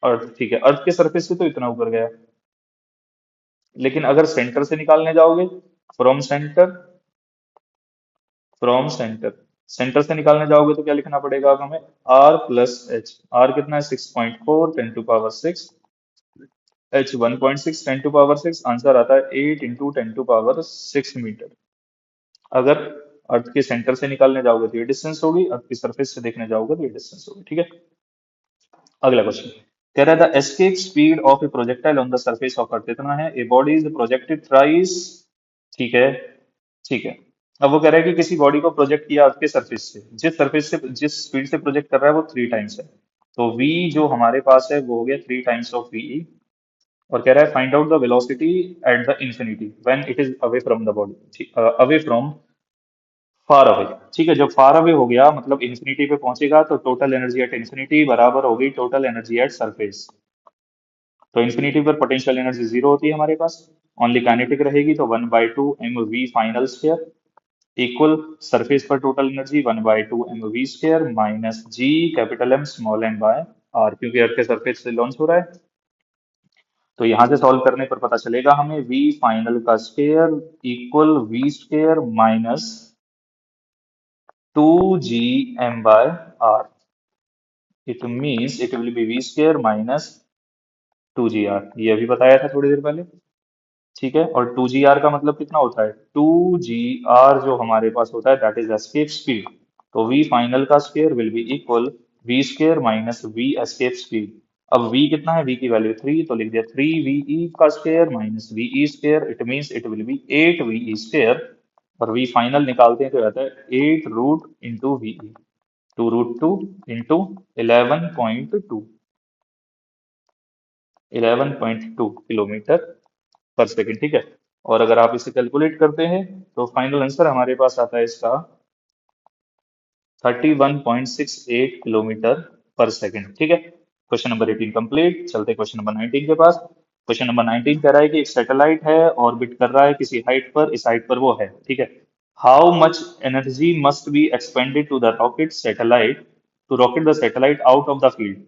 अर्थ। ठीक है, अर्थ के सरफेस से तो इतना ऊपर गया, लेकिन अगर सेंटर से निकालने जाओगे, from centre, from centre, centre से निकालने जाओगे तो क्या लिखना पड़ेगा अब हमें, आर प्लस एच। आर कितना है, 6.4 × 10⁻⁶, एच 1.6 × 10⁻⁶, आंसर आता है 8 × 10⁻⁶ मीटर। अगर अर्थ के सेंटर से निकालने जाओगे तो ये डिस्टेंस होगी, अर्थ की सरफेस से देखने जाओगे तो ये डिस्टेंस होगी। ठीक है। अगला क्वेश्चन कह रहा है the escape speed of A projectile on the surface of अर्थ इतना है, a body is projected thrice. ठीक है, ठीक है। अब वो कह रहा है कि किसी बॉडी को प्रोजेक्ट किया अर्थ के सरफेस से, जिस स्पीड से प्रोजेक्ट कर रहा है वो 3 टाइम्स है। तो v जो हमारे पास है वो हो गया 3 टाइम्स ऑफ वी। और कह रहा है find out the velocity at the infinity when it is away from the body, away from far away. ठीक है, जब फार अवे हो गया मतलब इंफिनिटी पे पहुंचेगा, तो टोटल एनर्जी एट इंफिनिटी बराबर होगी टोटल एनर्जी एट सरफेस। तो इंफिनिटी पर पोटेंशियल एनर्जी जीरो होती है हमारे पास, ओनली काइनेटिक रहेगी, तो 1/2 mv final square equal surface पर total energy 1/2 mv² minus G capital M small M by R, क्योंकि अर्थ के सरफेस से लॉन्च हो रहा है। तो यहाँ से सॉल्व करने पर पता चलेगा हमें वी फाइनल का square equal v² minus 2gm/r। It means it will B v² minus 2gr, ये अभी बताया था थोड़ी देर पहले। ठीक है, और 2gr का मतलब कितना होता है, 2gr जो हमारे पास होता है दैट इज एस्केप स्पीड। तो v फाइनल का square will be equal v² minus v escape speed. अब v कितना है, v की वैल्यू 3, तो लिख दिया 3ve का square minus ve square, it means it will be 8ve square. और v फाइनल निकालते हैं तो आता है 8 root into ve, 2√2 into 11.2, 11.2 kilometre पर सेकेंड। ठीक है, और अगर आप इसे कैलकुलेट करते हैं तो फाइनल आंसर हमारे पास आता है इसका 31.68 किलोमीटर पर सेकेंड। ठीक है, क्वेश्चन नंबर 18 कंप्लीट। चलते क्वेश्चन नंबर 19 के पास। क्वेश्चन नंबर 19 कह रहा है कि एक सैटेलाइट है, ऑर्बिट कर रहा है किसी हाइट पर, इस हाइट पर वो है। ठीक है, how much energy must be expended to the rocket satellite, to rocket the satellite out of the field.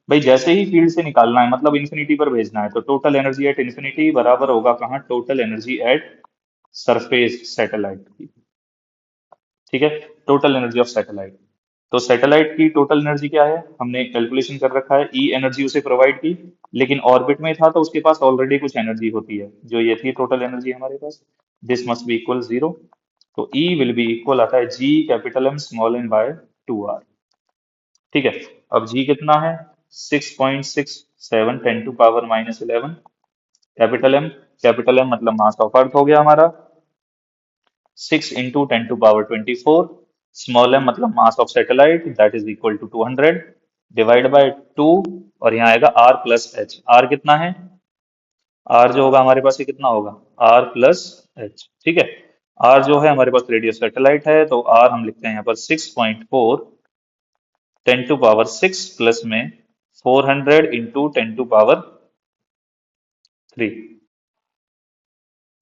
भाई जैसे ही फील्ड से निकालना है मतलब इन्फिनिटी पर भेजना है, तो टोटल एनर्जी एट इन्फिनिटी बराबर होगा कहाँ, total energy at surface satellite की। ठीक है, टोटल एनर्जी ऑफ सैटेलाइट। तो सैटेलाइट की टोटल एनर्जी क्या है, हमने कैलकुलेशन कर रखा है, ई एनर्जी उसे प्रोवाइड की, लेकिन ऑर्बिट में था तो उसके पास ऑलरेडी कुछ एनर्जी होती है, जो ये थी टोटल एनर्जी हमारे पास। This must be equal 0। तो ई विल बी इक्वल आता है G capital M small M by 2r। ठीक है, अब जी कितना है, 6.67 × 10⁻⁻11। कैपिटल एम मतलब मास ऑफ अर्थ हो गया हमारा, 6 × 10⁻24। स्मॉल एम मतलब mass of satellite that is equal to 200 divide by 2। और यहाँ आएगा आर प्लस एच। आर कितना है, आर जो होगा हमारे पास ये कितना होगा, आर प्लस एच। ठीक है, आर जो है हमारे पास रेडियस सैटेलाइट है, तो आर हम लिखते हैं यहाँ पर 6.4 × 10⁻⁶ प्लस में 400 इंटू 10⁻3।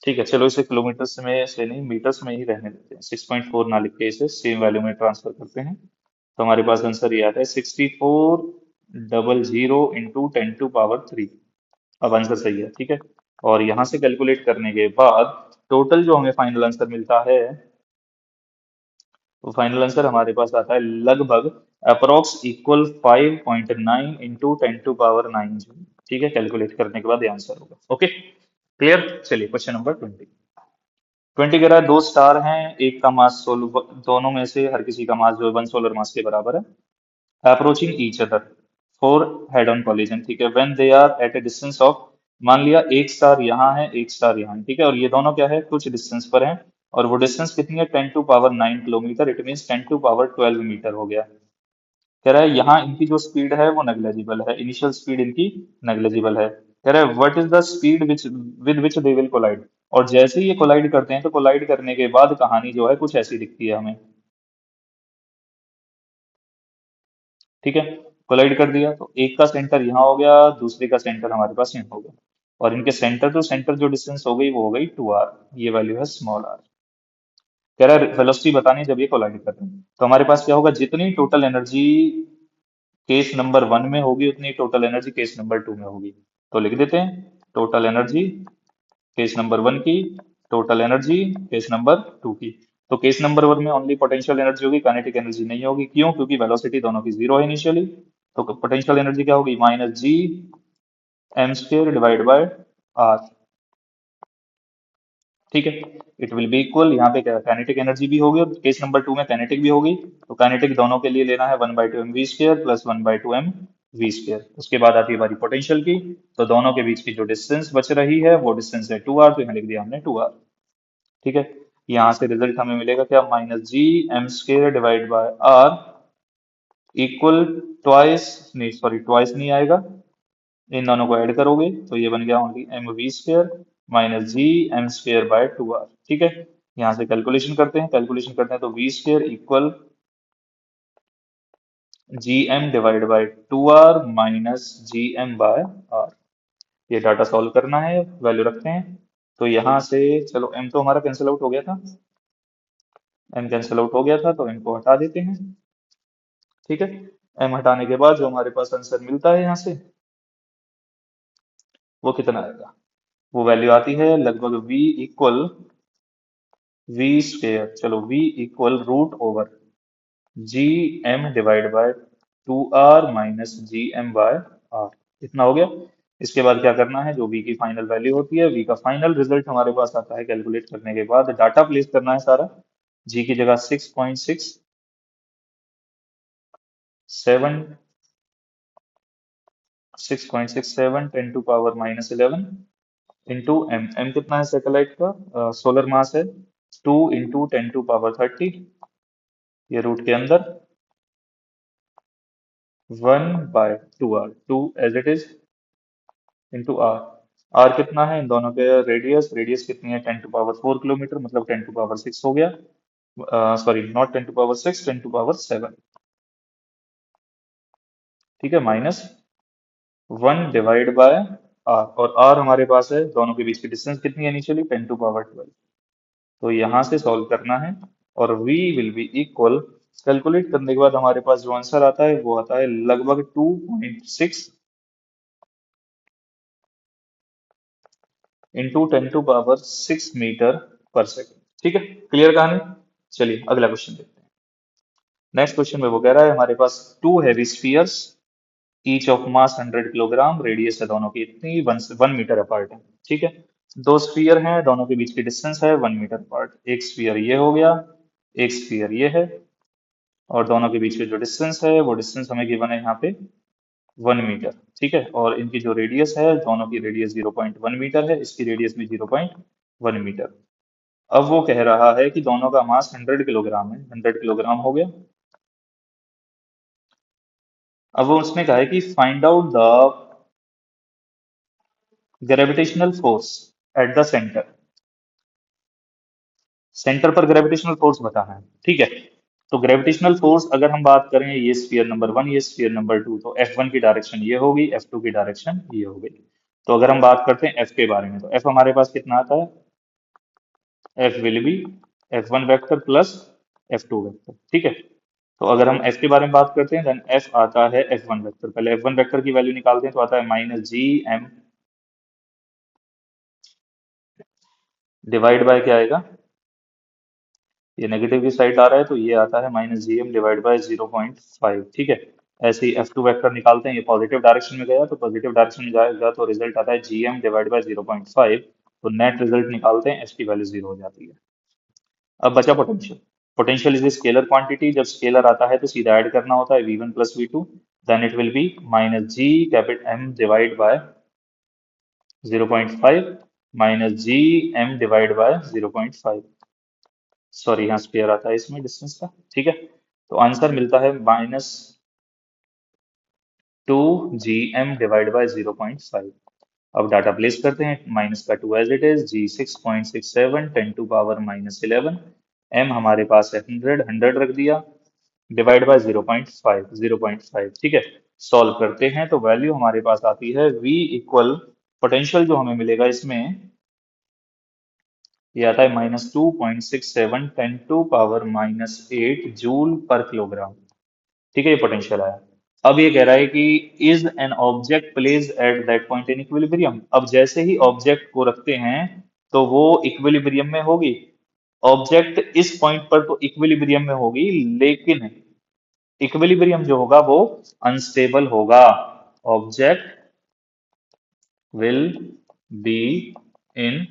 ठीक है, चलो इसे किलोमीटर में से नहीं मीटर्स में ही रहने देते हैं, 6.4 ना लिख के इसे सेम वैल्यू में ट्रांसफर करते हैं। तो हमारे पास आंसर ये आता है 6400 इंटू 10⁻3। अब आंसर सही है। ठीक है, और यहाँ से कैलकुलेट करने के बाद टोटल जो हमें फाइनल आंसर मिलता है, तो फाइनल आंसर हमारे पास आता है लगभग अप्रोक्स इक्वल 5.9 इंटू 10⁻9। ठीक है, कैलकुलेट करने के बाद ये आंसर होगा। Okay, clear. चलिए क्वेश्चन नंबर 20। 20 कह रहा है दो स्टार हैं, एक का मास सोलर, दोनों में से हर किसी का मास जो है 1 सोलर मास के बराबर है, approaching each other for head on collision. ठीक है, when they are at a distance of, मान लिया एक स्टार यहाँ है एक स्टार यहाँ है। ठीक है, और ये दोनों क्या है, कुछ डिस्टेंस पर हैं, और वो डिस्टेंस कितनी है, 10⁻9 किलोमीटर, इट मीन 10⁻12 मीटर हो गया। कह रहा है यहाँ इनकी जो स्पीड है वो नेग्लेजिबल है, इनिशियल स्पीड इनकी नेग्लेजिबल है। कह रहा है what is the speed which with which they will collide. और जैसे ही ये कोलाइड करते हैं तो कोलाइड करने के बाद कहानी जो है कुछ ऐसी दिखती है हमें। ठीक है, कोलाइड कर दिया तो एक का सेंटर यहाँ हो गया, दूसरे का सेंटर हमारे पास यहाँ हो गया, और इनके सेंटर टू सेंटर जो डिस्टेंस हो गई वो हो गई 2r। ये वैल्यू है स्मॉल r। कह रहा है वेलोसिटी बतानी है जब ये कोलाइड कर रहे हैं, तो हमारे पास क्या होगा, जितनी टोटल एनर्जी केस नंबर 1 में होगी उतनी टोटल एनर्जी केस नंबर 2 में होगी। तो लिख देते हैं टोटल एनर्जी केस नंबर 1 की, टोटल एनर्जी केस नंबर 2 की। तो केस नंबर 1 में ओनली पोटेंशियल एनर्जी होगी, काइनेटिक एनर्जी नहीं होगी। क्यों? क्योंकि वेलोसिटी दोनों की जीरो है इनिशियली। तो पोटेंशियल एनर्जी क्या होगी, minus G M square divide by R. ठीक है, इट विल बी इक्वल, यहाँ पे क्या काइनेटिक एनर्जी भी होगी और केस नंबर 2 में काइनेटिक भी होगी। तो काइनेटिक दोनों के लिए लेना है 1/2 mv² प्लस 1/2 mv²। उसके बाद आती है बारी पोटेंशियल की। तो दोनों के बीच की जो डिस्टेंस बच रही है वो डिस्टेंस है 2r, तो यहाँ लिख दिया हमने 2r। ठीक है, यहाँ से रिजल्ट हमें मिलेगा क्या, minus G M square divide by R equal twice, नहीं सॉरी ट्वाइस नहीं आएगा, इन दोनों को ऐड करोगे तो ये बन गया only mv² minus G M square by 2r। ठीक है, यहाँ से कैलकुलेशन करते हैं, तो v² equal G M divide by 2r minus G M by R. ये डाटा सॉल्व करना है, वैल्यू रखते हैं। तो यहाँ से चलो m तो हमारा कैंसिल आउट हो गया था, m कैंसिल आउट हो गया था तो m को हटा देते हैं। ठीक है, m हटाने के बाद जो हमारे पास आंसर मिलता है यहाँ से वो कितना आएगा, वो वैल्यू आती है लगभग v², चलो v equal root over G M divide by 2r minus G M by R. इतना हो गया। इसके बाद क्या करना है, जो v की फाइनल वैल्यू होती है, v का फाइनल रिजल्ट हमारे पास आता है कैलकुलेट करने के बाद, डाटा प्लेस करना है सारा। g की जगह 6.67 10⁻11 इंटू एम। एम कितना है सैटेलाइट का, सोलर मास है 2 इंटू 10⁻30, ये रूट के अंदर 1/2r, 2 as it is into R. R कितना है इन दोनों के, रेडियस, कितनी है 10⁻4 किलोमीटर, मतलब 10⁻6 हो गया, सॉरी नॉट 10⁻6, 10⁻7। ठीक है, माइनस 1 डिवाइड बाय आर, और आर हमारे पास है, दोनों के बीच की डिस्टेंस कितनी है इनिशियली 10⁻12। तो यहाँ से सॉल्व करना है, और v will be equal, calculate करने के बाद हमारे पास जो आंसर आता है वो आता है लगभग 2.6 इंटू 10⁻6 मीटर पर सेकेंड। ठीक है, क्लियर कहानी। चलिए अगला क्वेश्चन देखते हैं। नेक्स्ट क्वेश्चन में वो कह रहा है हमारे पास two heavy spheres each of mass 100 kilogram, radius है दोनों की इतनी 1 मीटर अपार्ट है। ठीक है, दो स्फीयर हैं, दोनों के बीच की डिस्टेंस है 1 मीटर अपार्ट। एक स्फीयर ये हो गया, एक स्फीयर ये है, और दोनों के बीच की जो डिस्टेंस है वो डिस्टेंस हमें गिवन है यहाँ पे 1 मीटर। ठीक है, और इनकी जो रेडियस है, दोनों की रेडियस 0.1 मीटर है, इसकी रेडियस भी 0.1 मीटर। अब वो कह रहा है कि दोनों का मास 100 किलोग्राम है, 100 किलोग्राम हो गया। अब वो उसने कहा है कि find out the gravitational force at the centre. Centre पर ग्रेविटेशनल फोर्स बताना है। ठीक है, तो ग्रेविटेशनल फोर्स अगर हम बात करें, ये स्फीयर नंबर 1, ये स्फीयर नंबर 2, तो F1 की डायरेक्शन ये होगी, F2 की डायरेक्शन ये हो गई। तो अगर हम बात करते हैं F के बारे में, तो F हमारे पास कितना आता है, F will be F1 vector plus F2 vector. ठीक है, तो अगर हम F के बारे में बात करते हैं, देन F आता है F1 वेक्टर। पहले F1 वेक्टर की वैल्यू निकालते हैं, तो आता है minus G M divide by क्या आएगा, ये नेगेटिव की साइड आ रहा है तो ये आता है minus G M divide by 0.5। ठीक है, ऐसे ही F2 वेक्टर निकालते हैं, ये पॉजिटिव डायरेक्शन में गया तो पॉजिटिव डायरेक्शन में जाएगा, तो रिजल्ट आता है जी एम डिवाइड बाय 0.5। तो नेट रिजल्ट निकालते हैं, एच की वैल्यू 0 हो जाती है। अब बचा potential. Potential is a scalar quantity, जब स्केलर आता है तो सीधा ऐड करना होता है v1 plus v2, then it will be minus G capital M divide by 0.5 minus G M divide by 0.5। Sorry यहाँ स्पेयर आता है इसमें डिस्टेंस का। ठीक है, तो आंसर मिलता है -2 gm डिवाइड बाय 0.5। अब डाटा प्लेस करते हैं, माइनस का 2 as it is, G 6.67 10⁻11, m हमारे पास है 100, 100 रख दिया, डिवाइड बाय 0.5, 0.5, ठीक है। सॉल्व करते हैं तो वैल्यू हमारे पास आती है V इक्वल, पोटेंशियल जो हमें मिलेगा इसमें, ये आता है -2.67 10⁻⁸ जूल पर किलोग्राम, ठीक है। ये पोटेंशियल आया। अब ये कह रहा है कि is an object place at that point in equilibrium. अब जैसे ही ऑब्जेक्ट को रखते हैं तो वो इक्विलिब्रियम में होगी। ऑब्जेक्ट इस पॉइंट पर तो इक्विलिब्रियम में होगी, लेकिन इक्विलिब्रियम जो होगा वो अनस्टेबल होगा। Object will be in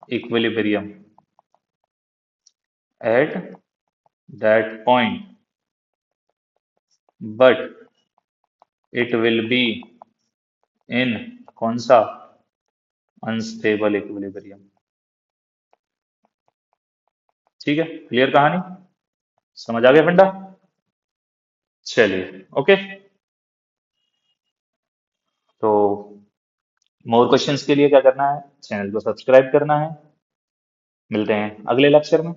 equilibrium at that point, but it will be in कौन सा, अनस्टेबल इक्विलिब्रियम। ठीक है, क्लियर कहानी, समझ आ गया फंडा। चलिए, ओके। तो मोर क्वेश्चंस के लिए क्या करना है, चैनल को सब्सक्राइब करना है। मिलते हैं अगले लेक्चर में।